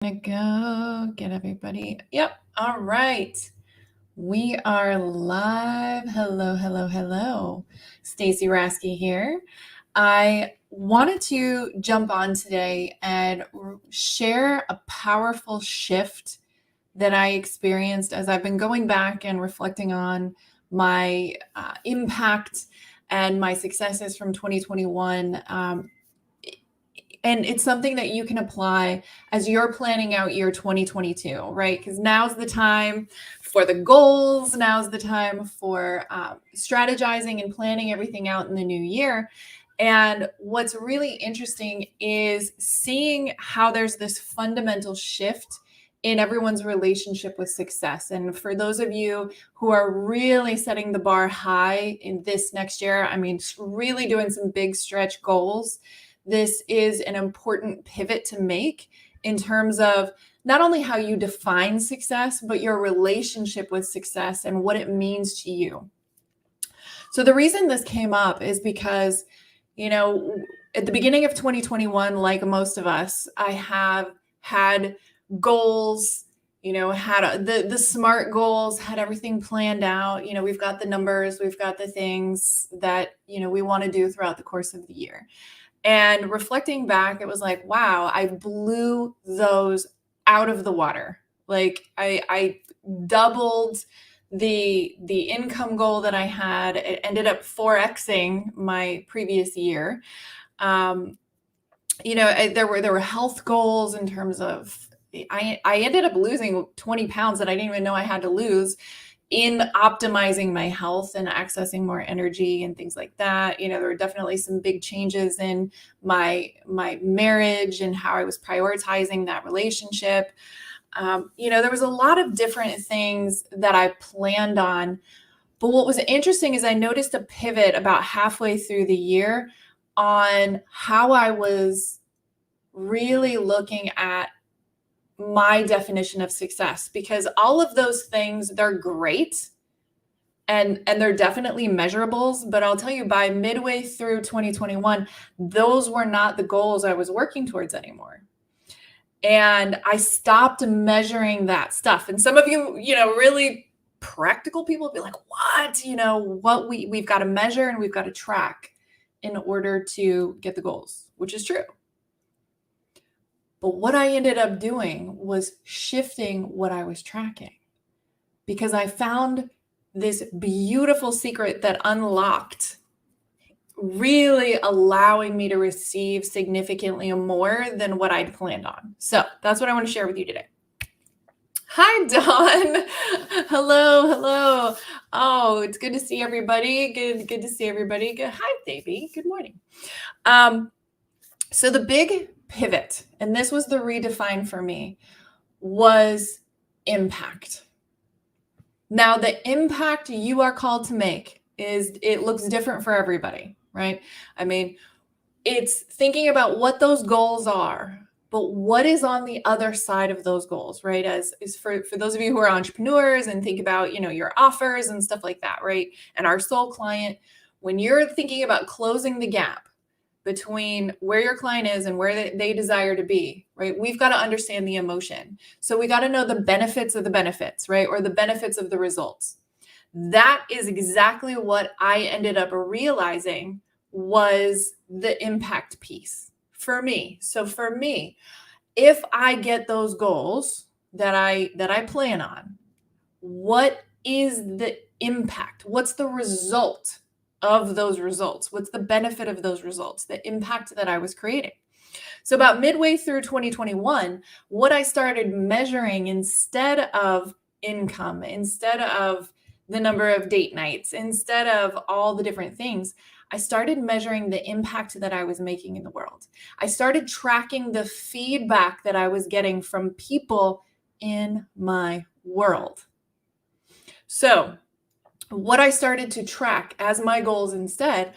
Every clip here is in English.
Gonna go get everybody. Yep. All right. We are live. Hello, hello, hello. Stacey Rasky here. I wanted to jump on today and share a powerful shift that I experienced as I've been going back and reflecting on my impact and my successes from 2021. And it's something that you can apply as you're planning out year 2022, right? Because now's the time for the goals. Now's the time for strategizing and planning everything out in the new year. And what's really interesting is seeing how there's this fundamental shift in everyone's relationship with success. And for those of you who are really setting the bar high in this next year, I mean, really doing some big stretch goals, this is an important pivot to make in terms of not only how you define success, but your relationship with success and what it means to you. So the reason this came up is because, at the beginning of 2021, like most of us, I have had goals, had the SMART goals, had everything planned out. We've got the numbers, we've got the things that, we want to do throughout the course of the year. And reflecting back, it was like, wow, I blew those out of the water. Like I doubled the income goal that I had. It ended up 4xing my previous year. There were health goals in terms of I ended up losing 20 pounds that I didn't even know I had to lose in optimizing my health and accessing more energy and things like that. There were definitely some big changes in my marriage and how I was prioritizing that relationship. There was a lot of different things that I planned on. But what was interesting is I noticed a pivot about halfway through the year on how I was really looking at my definition of success, because all of those things, they're great and they're definitely measurables. But I'll tell you, by midway through 2021, those were not the goals I was working towards anymore. And I stopped measuring that stuff. And some of you, really practical people will be like, what we've got to measure and we've got to track in order to get the goals, which is true. But what I ended up doing was shifting what I was tracking, because I found this beautiful secret that unlocked, really allowing me to receive significantly more than what I'd planned on. So that's what I want to share with you today. Hi, Dawn. Hello. Oh, it's good to see everybody. Good to see everybody. Good. Hi, baby. Good morning. So the big pivot, and this was the redefine for me, was impact. Now, the impact you are called to make it looks different for everybody, right? I mean, it's thinking about what those goals are, but what is on the other side of those goals, right? As is for those of you who are entrepreneurs and think about, your offers and stuff like that, right? And our soul client, when you're thinking about closing the gap between where your client is and where they desire to be, right? We've got to understand the emotion. So we got to know the benefits of the benefits, right? Or the benefits of the results. That is exactly what I ended up realizing was the impact piece for me. So for me, if I get those goals that I plan on, what is the impact? What's the result of those results? What's the benefit of those results? The impact that I was creating. So about midway through 2021, what I started measuring, instead of income, instead of the number of date nights, instead of all the different things, I started measuring the impact that I was making in the world. I started tracking the feedback that I was getting from people in my world. So what I started to track as my goals instead,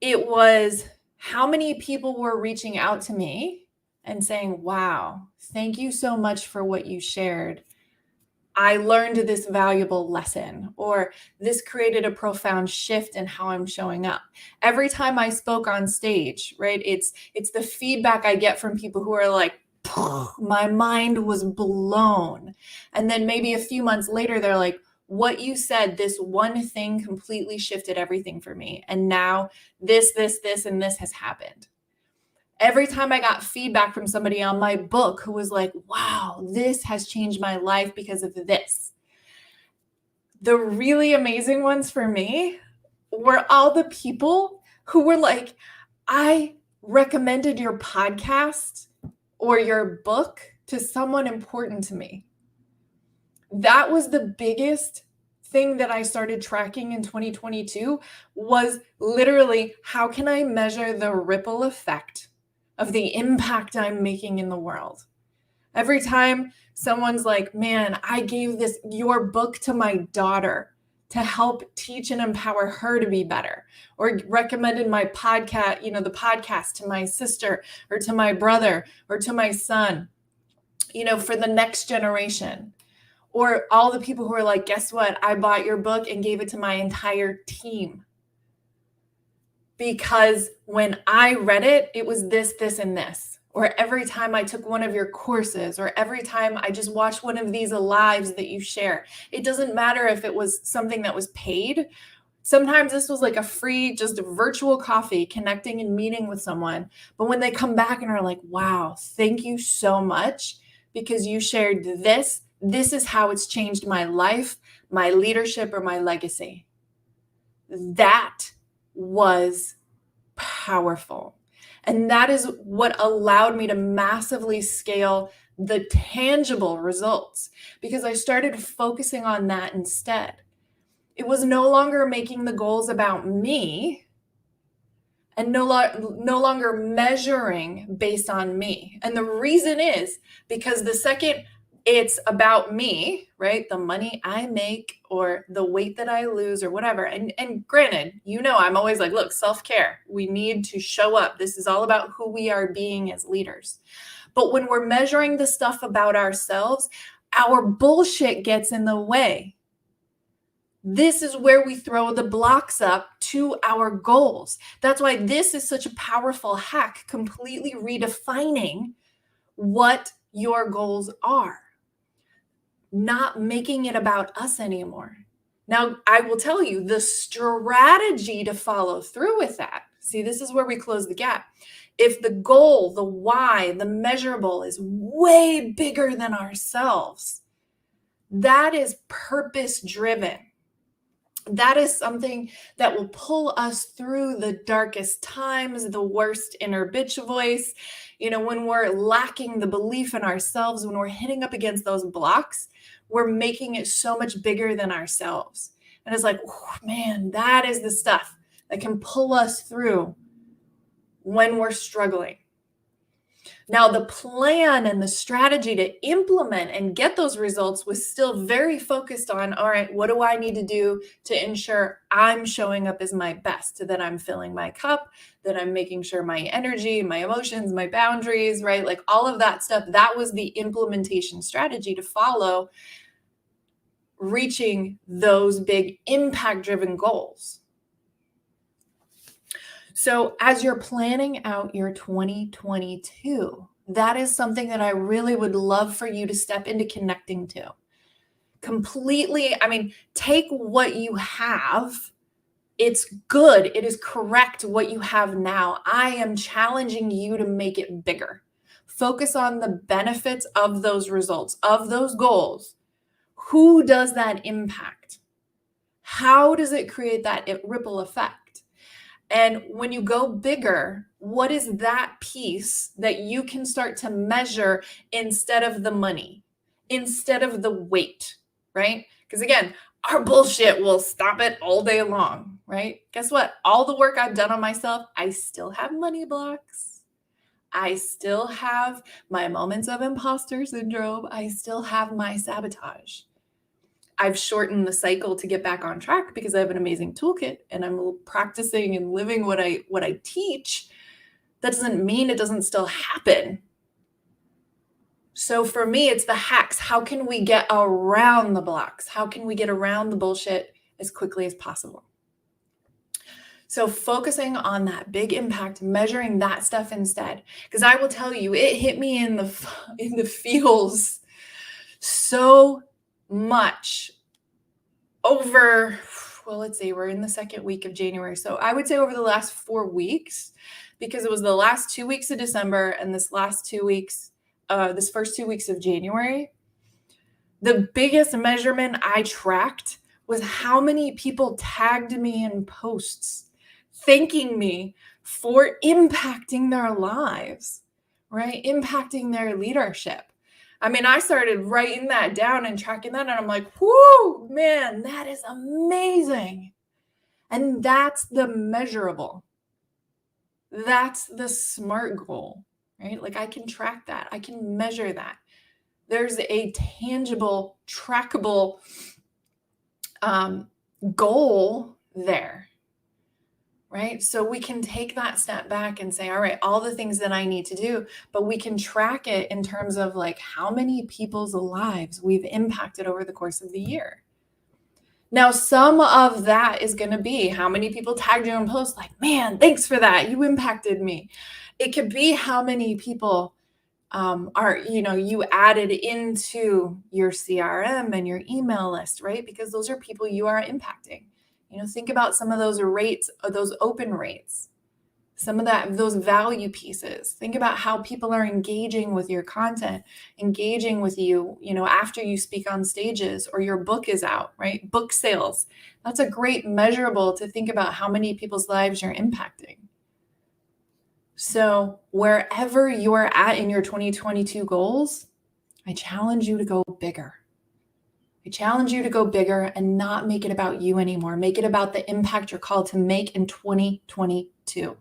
it was how many people were reaching out to me and saying, wow, thank you so much for what you shared. I learned this valuable lesson, or this created a profound shift in how I'm showing up. Every time I spoke on stage, right? It's the feedback I get from people who are like, my mind was blown. And then maybe a few months later, they're like, what you said, this one thing completely shifted everything for me. And now this, and this has happened. Every time I got feedback from somebody on my book who was like, wow, this has changed my life because of this. The really amazing ones for me were all the people who were like, I recommended your podcast or your book to someone important to me. That was the biggest thing that I started tracking in 2022, was literally, how can I measure the ripple effect of the impact I'm making in the world? Every time someone's like, man, I gave your book to my daughter to help teach and empower her to be better, or recommended my podcast, the podcast to my sister or to my brother or to my son, for the next generation. Or all the people who are like, guess what? I bought your book and gave it to my entire team. Because when I read it, it was this, and this. Or every time I took one of your courses, or every time I just watched one of these lives that you share. It doesn't matter if it was something that was paid. Sometimes this was like a free, just virtual coffee, connecting and meeting with someone. But when they come back and are like, wow, thank you so much because you shared this. This is how it's changed my life, my leadership, or my legacy. That was powerful. And that is what allowed me to massively scale the tangible results, because I started focusing on that instead. It was no longer making the goals about me and no longer measuring based on me. And the reason is because the second it's about me, right? The money I make or the weight that I lose or whatever. And granted, I'm always like, look, self-care. We need to show up. This is all about who we are being as leaders. But when we're measuring the stuff about ourselves, our bullshit gets in the way. This is where we throw the blocks up to our goals. That's why this is such a powerful hack, completely redefining what your goals are. Not making it about us anymore. Now, I will tell you the strategy to follow through with that. See, this is where we close the gap. If the goal, the why, the measurable is way bigger than ourselves, that is purpose-driven. That is something that will pull us through the darkest times, the worst inner bitch voice. When we're lacking the belief in ourselves, when we're hitting up against those blocks, we're making it so much bigger than ourselves. And it's like, oh, man, that is the stuff that can pull us through when we're struggling. Now, the plan and the strategy to implement and get those results was still very focused on, all right, what do I need to do to ensure I'm showing up as my best, that I'm filling my cup, that I'm making sure my energy, my emotions, my boundaries, right? Like all of that stuff, that was the implementation strategy to follow, reaching those big impact-driven goals. So as you're planning out your 2022, that is something that I really would love for you to step into connecting to. Completely, take what you have. It's good. It is correct what you have now. I am challenging you to make it bigger. Focus on the benefits of those results, of those goals. Who does that impact? How does it create that ripple effect? And when you go bigger, what is that piece that you can start to measure instead of the money, instead of the weight, right? Because again, our bullshit will stop it all day long, right? Guess what? All the work I've done on myself, I still have money blocks. I still have my moments of imposter syndrome. I still have my sabotage. I've shortened the cycle to get back on track because I have an amazing toolkit and I'm practicing and living what I teach. That doesn't mean it doesn't still happen. So for me, it's the hacks. How can we get around the blocks? How can we get around the bullshit as quickly as possible? So focusing on that big impact, measuring that stuff instead. Because I will tell you, it hit me in the feels so much over, well, let's see, we're in the second week of January. So I would say over the last 4 weeks, because it was the last 2 weeks of December and this first 2 weeks of January, the biggest measurement I tracked was how many people tagged me in posts thanking me for impacting their lives, right? Impacting their leadership. I mean, I started writing that down and tracking that, and I'm like, whoo, man, that is amazing. And that's the measurable. That's the SMART goal, right? Like I can track that. I can measure that. There's a tangible, trackable goal there, right? So we can take that step back and say, all right, all the things that I need to do, but we can track it in terms of like how many people's lives we've impacted over the course of the year. Now, some of that is going to be how many people tagged you in posts like, man, thanks for that. You impacted me. It could be how many people you added into your CRM and your email list, right? Because those are people you are impacting. Think about some of those rates, those open rates, some of those value pieces. Think about how people are engaging with your content, engaging with you, after you speak on stages or your book is out, right? Book sales. That's a great measurable to think about how many people's lives you're impacting. So wherever you're at in your 2022 goals, I challenge you to go bigger. I challenge you to go bigger and not make it about you anymore. Make it about the impact you're called to make in 2022.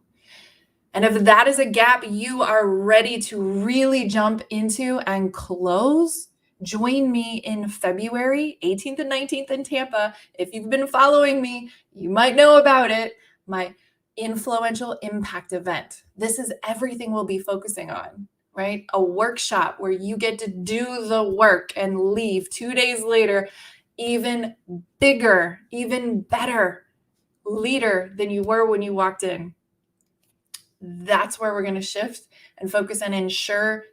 And if that is a gap you are ready to really jump into and close, join me in February 18th and 19th in Tampa. If you've been following me, you might know about it. My influential impact event. This is everything we'll be focusing on, right? A workshop where you get to do the work and leave 2 days later, even bigger, even better leader than you were when you walked in. That's where we're going to shift and focus and ensure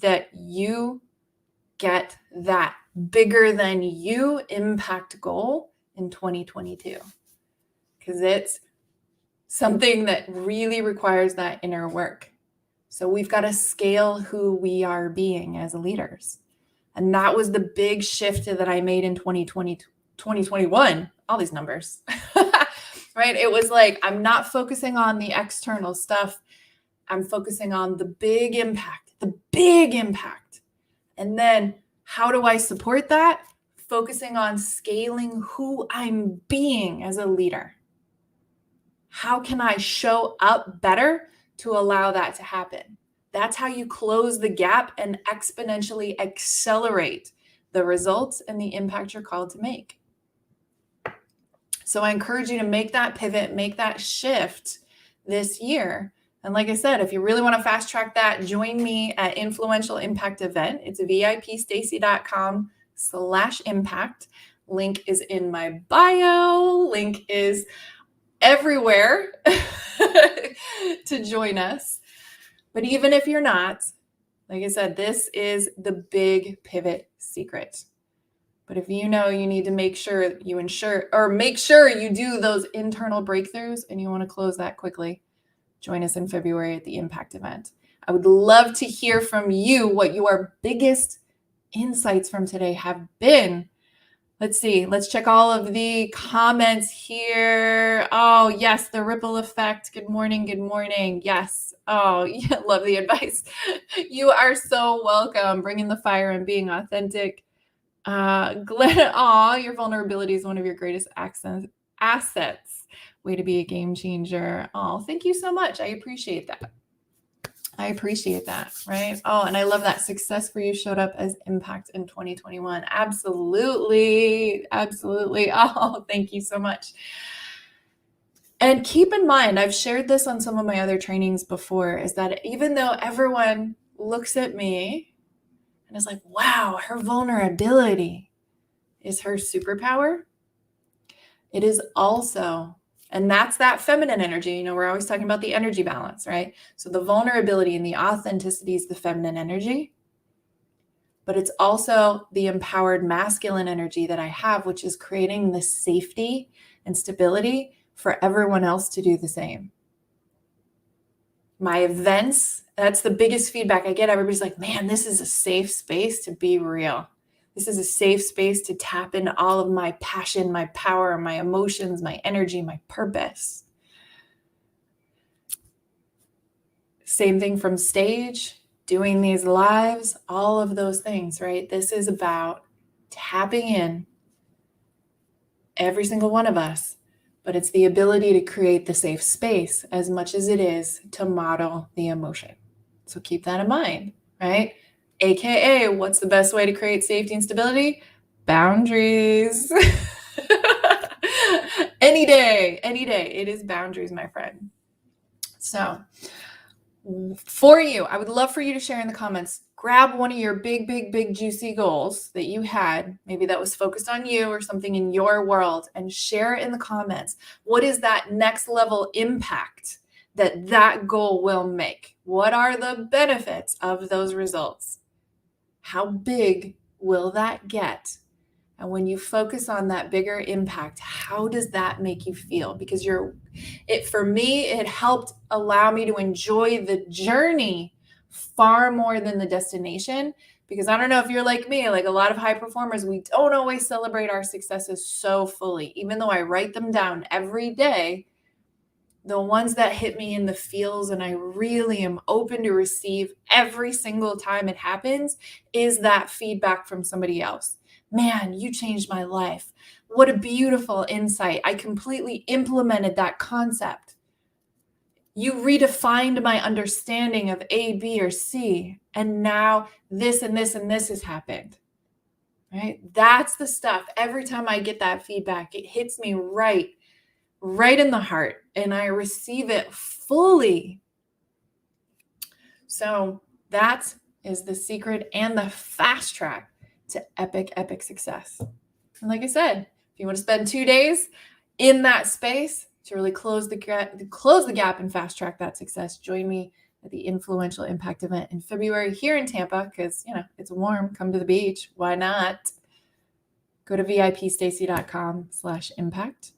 that you get that bigger than you impact goal in 2022. Because it's something that really requires that inner work. So we've got to scale who we are being as leaders. And that was the big shift that I made in 2020, 2021, all these numbers, right? It was like, I'm not focusing on the external stuff. I'm focusing on the big impact. And then how do I support that? Focusing on scaling who I'm being as a leader. How can I show up better to allow that to happen? That's how you close the gap and exponentially accelerate the results and the impact you're called to make. So I encourage you to make that pivot, make that shift this year. And like I said, if you really want to fast track that, join me at Influential Impact Event. It's vipstacy.com/impact. Link is in my bio. Link is everywhere to join us. But even if you're not, like I said, this is the big pivot secret. But if you know you need to make sure you do those internal breakthroughs and you want to close that quickly, join us in February at the Impact event. I would love to hear from you what your biggest insights from today have been. Let's see. Let's check all of the comments here. Oh, yes, the ripple effect. Good morning. Good morning. Yes. Oh, yeah, love the advice. You are so welcome. Bringing the fire and being authentic. Glenn, your vulnerability is one of your greatest assets. Way to be a game changer. Oh, thank you so much. I appreciate that. Right? Oh, and I love that success for you showed up as impact in 2021. Absolutely. Oh, thank you so much. And keep in mind, I've shared this on some of my other trainings before, is that even though everyone looks at me and is like, wow, her vulnerability is her superpower, it is also And that's that feminine energy. You know, we're always talking about the energy balance, right? So the vulnerability and the authenticity is the feminine energy, but it's also the empowered masculine energy that I have, which is creating the safety and stability for everyone else to do the same. My events, that's the biggest feedback I get. Everybody's like, man, this is a safe space to be real. This is a safe space to tap into all of my passion, my power, my emotions, my energy, my purpose. Same thing from stage, doing these lives, all of those things, right? This is about tapping in, every single one of us, but it's the ability to create the safe space as much as it is to model the emotion. So keep that in mind, right? AKA, what's the best way to create safety and stability? Boundaries. Any day. It is boundaries, my friend. So for you, I would love for you to share in the comments. Grab one of your big, juicy goals that you had, maybe that was focused on you or something in your world, and share it in the comments. What is that next level impact that goal will make? What are the benefits of those results? How big will that get? And when you focus on that bigger impact, how does that make you feel? Because for me, it helped allow me to enjoy the journey far more than the destination. Because I don't know if you're like me, like a lot of high performers, we don't always celebrate our successes so fully. Even though I write them down every day, the ones that hit me in the feels and I really am open to receive every single time it happens is that feedback from somebody else. Man, you changed my life. What a beautiful insight. I completely implemented that concept. You redefined my understanding of A, B, or C. And now this and this and this has happened. Right? That's the stuff. Every time I get that feedback, it hits me right in the heart, and I receive it fully. So that is the secret and the fast track to epic success. And like I said, if you want to spend 2 days in that space to really close the gap and fast track that success, join me at the Influential Impact event in February here in Tampa, because it's warm. Come to the beach. Why not? Go to vipstacy.com/impact.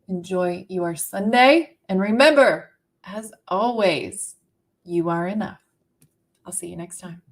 Enjoy your Sunday. And remember, as always, you are enough. I'll see you next time.